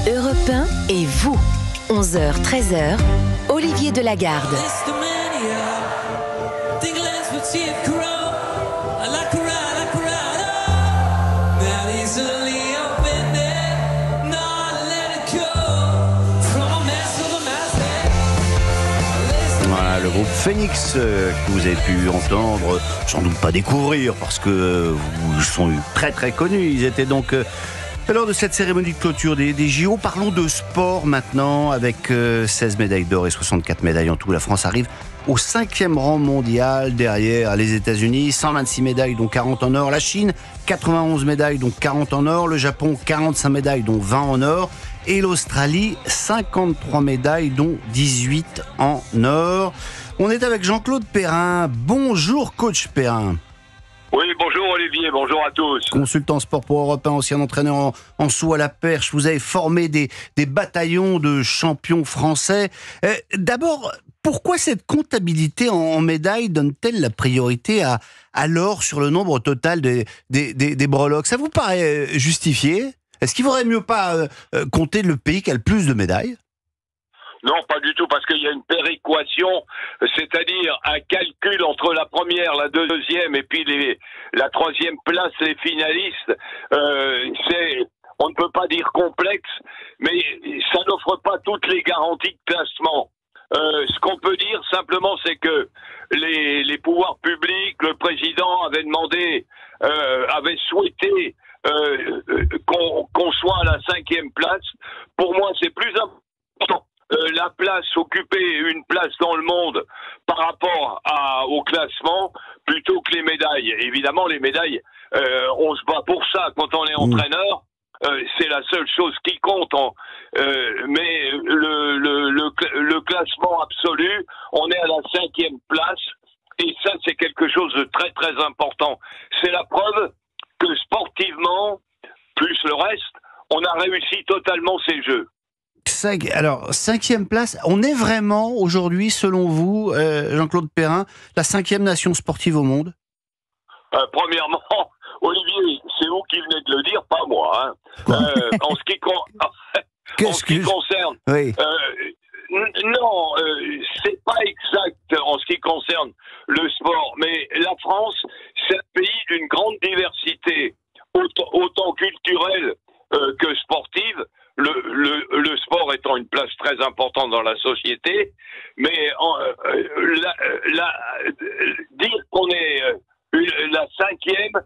Europe 1 et vous, 11h-13h, Olivier Delagarde. Voilà, le groupe Phoenix que vous avez pu entendre, sans doute pas découvrir parce que ils sont très très connus. Ils étaient donc lors de cette cérémonie de clôture des JO. Parlons de sport maintenant avec 16 médailles d'or et 64 médailles en tout. La France arrive au 5e rang mondial derrière les États-Unis, 126 médailles dont 40 en or. La Chine, 91 médailles dont 40 en or. Le Japon, 45 médailles dont 20 en or. Et l'Australie, 53 médailles dont 18 en or. On est avec Jean-Claude Perrin. Bonjour coach Perrin. Oui, bonjour Olivier, bonjour à tous. Consultant sport pour Europe 1, ancien entraîneur en saut à la perche. Vous avez formé des bataillons de champions français. D'abord, pourquoi cette comptabilité en médailles donne-t-elle la priorité à l'or sur le nombre total des breloques? Ça vous paraît justifié? Est-ce qu'il ne vaudrait mieux pas compter le pays qui a le plus de médailles? Non, pas du tout, parce qu'il y a une péréquation, c'est-à-dire un calcul entre la première, la deuxième et puis la troisième place, les finalistes. On ne peut pas dire complexe, mais ça n'offre pas toutes les garanties de classement. Ce qu'on peut dire simplement, c'est que les pouvoirs publics, le président avait demandé, avait souhaité qu'on soit à la 5e place. Pour moi, c'est plus important. La place, occuper une place dans le monde par rapport au classement, plutôt que les médailles. Évidemment, les médailles, on se bat pour ça quand on est entraîneur. C'est la seule chose qui compte. Mais le classement absolu, on est à la 5e place. Et ça, c'est quelque chose de très, très important. C'est la preuve que sportivement, plus le reste, on a réussi totalement ces Jeux. Alors, 5e place, on est vraiment aujourd'hui, selon vous, Jean-Claude Perrin, la 5e nation sportive au monde? Premièrement, Olivier, c'est vous qui venez de le dire, pas moi. En ce qui concerne... Oui. Non, c'est pas exact en ce qui concerne le sport, mais la France, c'est un pays d'une grande diversité, autant culturelle que sportive. Le sport étant une place très importante dans la société, mais dire qu'on est la 5e,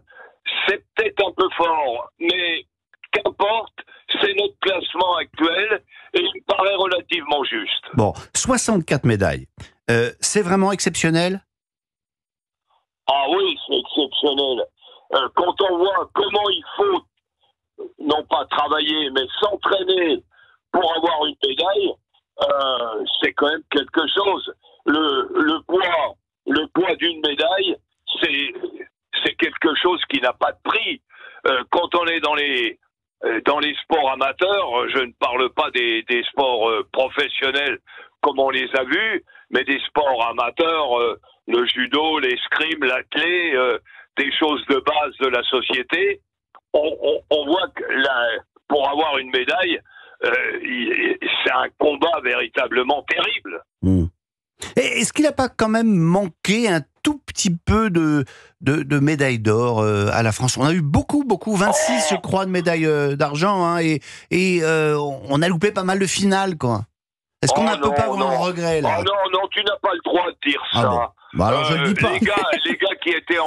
c'est peut-être un peu fort, mais qu'importe, c'est notre classement actuel et il me paraît relativement juste. Bon, 64 médailles, c'est vraiment exceptionnel? Ah oui, c'est exceptionnel. Quand on voit comment il faut non pas travailler, mais s'entraîner pour avoir une médaille, c'est quand même quelque chose. Le poids d'une médaille, c'est quelque chose qui n'a pas de prix. Quand on est dans les sports amateurs, je ne parle pas des sports professionnels comme on les a vus, mais des sports amateurs, le judo, l'escrime, l'athlé, des choses de base de la société. On voit que pour avoir une médaille, c'est un combat véritablement terrible. Est-ce qu'il n'a pas quand même manqué un tout petit peu de médailles d'or à la France? On a eu beaucoup, 26 je crois de médailles d'argent, hein, et on a loupé pas mal de finales, quoi. Est-ce qu'on ne peut pas avoir un regret là? Non, tu n'as pas le droit de dire ça. Bon. Bah alors je le dis pas. Les gars qui étaient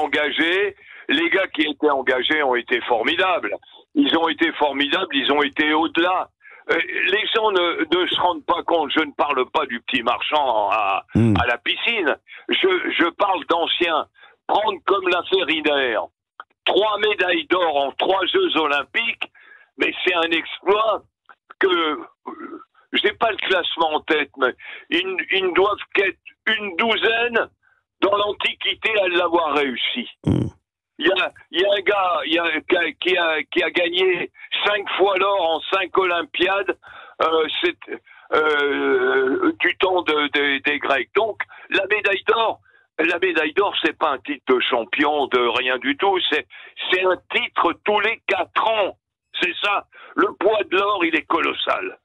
engagés ont été formidables. Ils ont été formidables, ils ont été au-delà. Les gens ne se rendent pas compte, je ne parle pas du petit marchand à la piscine, je parle d'anciens. Prendre comme l'affaire Riner, 3 médailles d'or en 3 Jeux Olympiques, mais c'est un exploit que... J'ai pas le classement en tête, mais ils ne doivent qu'être une douzaine dans l'Antiquité à l'avoir réussi. Il y a un gars qui a gagné 5 fois l'or en 5 Olympiades, du temps des Grecs. Donc, la médaille d'or, c'est pas un titre de champion, de rien du tout. C'est un titre tous les 4 ans. C'est ça. Le poids de l'or, il est colossal.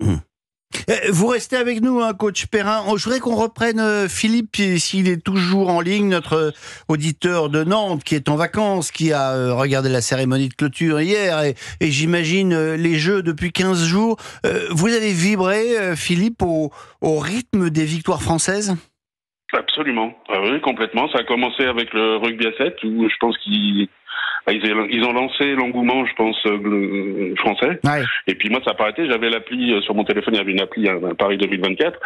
Vous restez avec nous, hein, coach Perrin. Je voudrais qu'on reprenne Philippe, s'il est toujours en ligne, notre auditeur de Nantes, qui est en vacances, qui a regardé la cérémonie de clôture hier, et j'imagine les Jeux depuis 15 jours. Vous avez vibré, Philippe, au rythme des victoires françaises ? Absolument. Ah oui, complètement. Ça a commencé avec le rugby à 7, où je pense qu'ils ont lancé l'engouement, je pense, français. Ouais. Et puis moi, ça a arrêté. J'avais l'appli sur mon téléphone. Il y avait une appli à Paris 2024.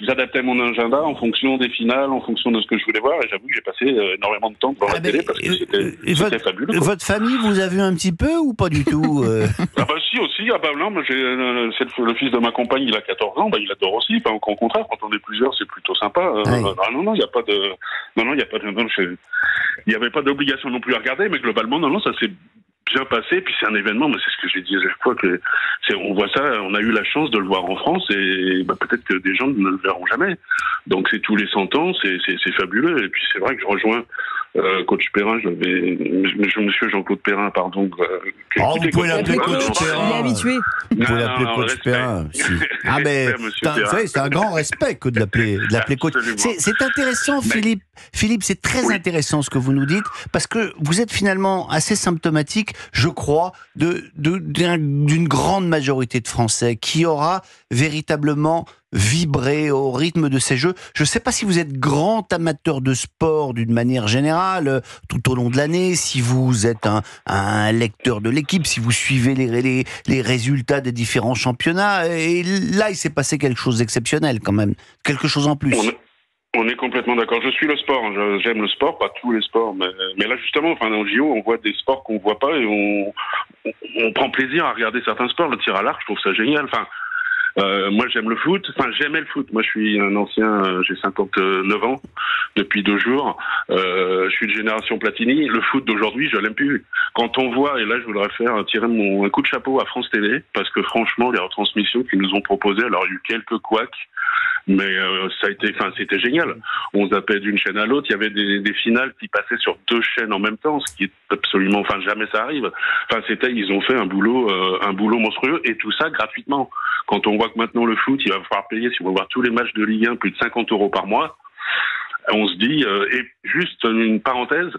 J'adaptais mon agenda en fonction des finales, en fonction de ce que je voulais voir. Et j'avoue que j'ai passé énormément de temps devant la télé parce que c'était fabuleux. Votre famille, vous a vu un petit peu ou pas du tout Ah bah si aussi. Ah bah non, c'est le fils de ma compagne. Il a 14 ans. Bah il adore aussi. Enfin, au contraire, quand on est plusieurs, c'est plutôt sympa. Ouais. Non, il n'y a pas de. Non, il n'y a pas de. Il n'y avait pas d'obligation non plus à regarder, mais globalement, non, ça s'est bien passé. Puis c'est un événement, mais c'est ce que j'ai dit à chaque fois, on voit ça, on a eu la chance de le voir en France, et peut-être que des gens ne le verront jamais. Donc c'est tous les 100 ans, c'est fabuleux. Et puis c'est vrai que je rejoins coach Perrin, monsieur Jean-Claude Perrin, pardon. Vous pouvez l'appeler coach Perrin. Il est habitué. Vous pouvez l'appeler coach Perrin. Ah mais c'est un grand respect que de l'appeler coach. C'est intéressant, Philippe. Philippe, c'est très intéressant ce que vous nous dites, parce que vous êtes finalement assez symptomatique, je crois, d'une grande majorité de Français qui aura véritablement vibré au rythme de ces Jeux. Je ne sais pas si vous êtes grand amateur de sport d'une manière générale, tout au long de l'année, si vous êtes un lecteur de l'équipe, si vous suivez les résultats des différents championnats. Et là, il s'est passé quelque chose d'exceptionnel quand même, quelque chose en plus. On est complètement d'accord. Je suis le sport. J'aime le sport, pas tous les sports, mais là justement, en JO, on voit des sports qu'on voit pas et on prend plaisir à regarder certains sports. Le tir à l'arc, je trouve ça génial. Moi, j'aime le foot. J'aimais le foot. Moi, je suis un ancien. J'ai 59 ans depuis 2 jours. Je suis de génération Platini. Le foot d'aujourd'hui, je l'aime plus. Quand on voit, et là, je voudrais tirer un coup de chapeau à France Télé, parce que franchement, les retransmissions qu'ils nous ont proposées, alors il y a eu quelques couacs, mais c'était génial. On zappait d'une chaîne à l'autre. Il y avait des finales qui passaient sur 2 chaînes en même temps, ce qui est absolument, jamais ça arrive. Ils ont fait un boulot monstrueux, et tout ça gratuitement. Quand on voit que maintenant le foot, il va falloir payer, si on veut voir tous les matchs de Ligue 1, plus de 50 € par mois, on se dit, et juste une parenthèse,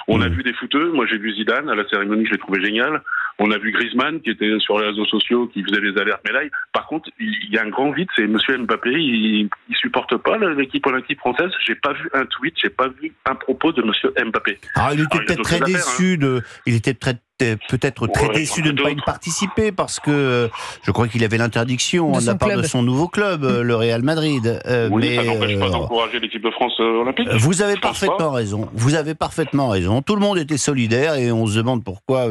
on a vu des footeux. Moi, j'ai vu Zidane à la cérémonie, je l'ai trouvé génial. On a vu Griezmann qui était sur les réseaux sociaux, qui faisait les alertes médailles. Par contre, il y a un grand vide, c'est Monsieur Mbappé. Il supporte pas l'équipe olympique française. J'ai pas vu un tweet, j'ai pas vu un propos de Monsieur Mbappé. Il était peut-être très déçu il était peut-être très déçu de ne pas y participer, parce que je crois qu'il avait l'interdiction de la part de son nouveau club, le Real Madrid. Oui, ça n'empêche pas d'encourager l'équipe de France olympique. Vous avez parfaitement raison. Vous avez parfaitement raison. Tout le monde était solidaire, et on se demande pourquoi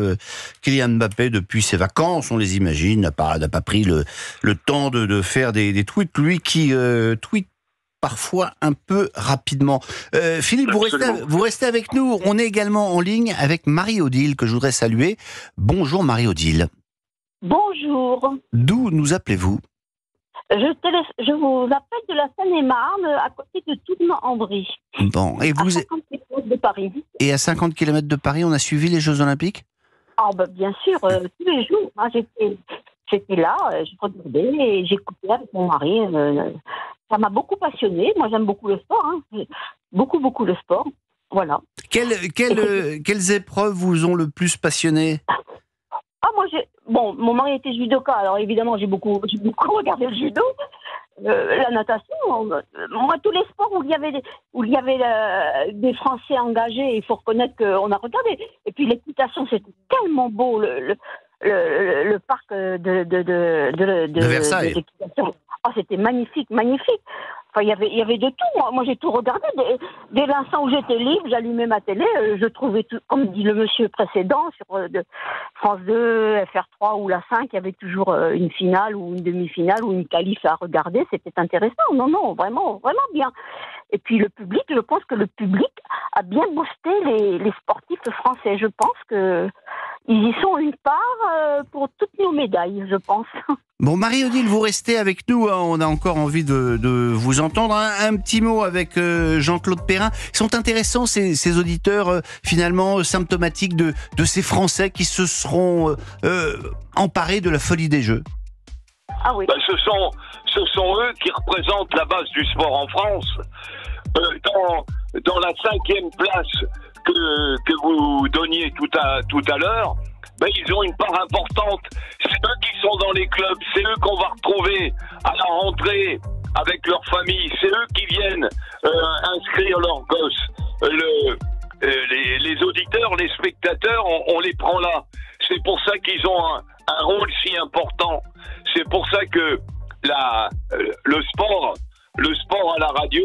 Kylian Mbappé, depuis ses vacances, on les imagine, n'a pas pris le temps de faire des tweets. Lui qui tweet parfois un peu rapidement. Philippe, vous restez avec nous. On est également en ligne avec Marie-Odile, que je voudrais saluer. Bonjour Marie-Odile. Bonjour. D'où nous appelez-vous ? Je vous appelle de la Seine-et-Marne, à côté de Tournan-en-Brie. Bon, et vous... À 50 km de Paris. Et à 50 km de Paris, on a suivi les Jeux Olympiques ? Bien sûr, tous les jours. J'étais là, je regardais et j'écoutais avec mon mari. Ça m'a beaucoup passionnée. Moi, j'aime beaucoup le sport. Beaucoup le sport. Voilà. Quelles épreuves vous ont le plus passionné ? Mon mari était judoka, alors évidemment, j'ai beaucoup regardé le judo. La natation, moi, tous les sports où il y avait des Français engagés, il faut reconnaître qu'on a regardé. Et puis l'équitation, c'était tellement beau, le parc de Versailles. De l'équitation. C'était magnifique. Il y avait de tout. Moi, j'ai tout regardé. Dès l'instant où j'étais libre, j'allumais ma télé, je trouvais tout, comme dit le monsieur précédent, sur France 2, FR3 ou la 5, il y avait toujours une finale ou une demi-finale ou une qualif à regarder. C'était intéressant. Non, vraiment bien. Et puis le public, je pense que le public a bien boosté les sportifs français. Je pense que ils y sont une part pour toutes nos médailles, je pense. Bon, Marie-Odile, vous restez avec nous, hein, on a encore envie de vous entendre. Un petit mot avec Jean-Claude Perrin. Ils sont intéressants, ces auditeurs, finalement, symptomatiques de ces Français qui se seront emparés de la folie des jeux. Ah oui. Ben, ce sont eux qui représentent la base du sport en France. Dans la 5e place que vous donniez tout à l'heure, ben, ils ont une part importante. C'est eux qui sont dans les clubs, c'est eux qu'on va retrouver à la rentrée avec leur famille, c'est eux qui viennent inscrire leurs gosses. Les auditeurs, les spectateurs, on les prend là. C'est pour ça qu'ils ont un rôle si important. C'est pour ça que le sport à la radio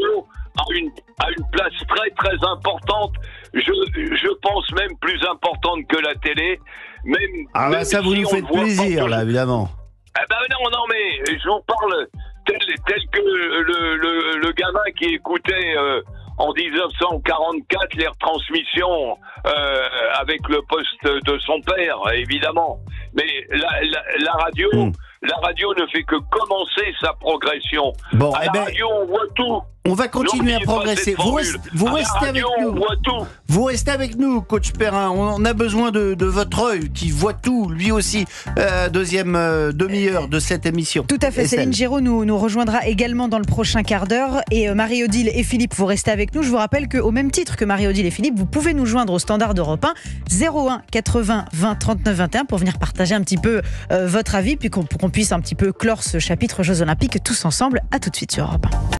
a une place très très importante. Je pense même plus importante que la télé. Même ça vous si nous on faites le voit plaisir, pas là, évidemment. Ah ben non, mais je vous parle tel que le gamin qui écoutait en 1944 les retransmissions avec le poste de son père, évidemment. Mais la radio, la radio ne fait que commencer sa progression. Bon, à la radio, on voit tout. On va continuer à progresser. Vous restez avec nous. On voit tout. Vous restez avec nous, coach Perrin. On a besoin de votre œil qui voit tout, lui aussi. Deuxième demi-heure de cette émission. Tout à fait. Estelle. Céline Giraud nous rejoindra également dans le prochain quart d'heure. Et Marie-Odile et Philippe, vous restez avec nous. Je vous rappelle qu'au même titre que Marie-Odile et Philippe, vous pouvez nous joindre au standard d'Europe 1 01 80 20 39 21 pour venir partager un petit peu votre avis, puis pour qu'on puisse un petit peu clore ce chapitre Jeux Olympiques tous ensemble. À tout de suite sur Europe 1.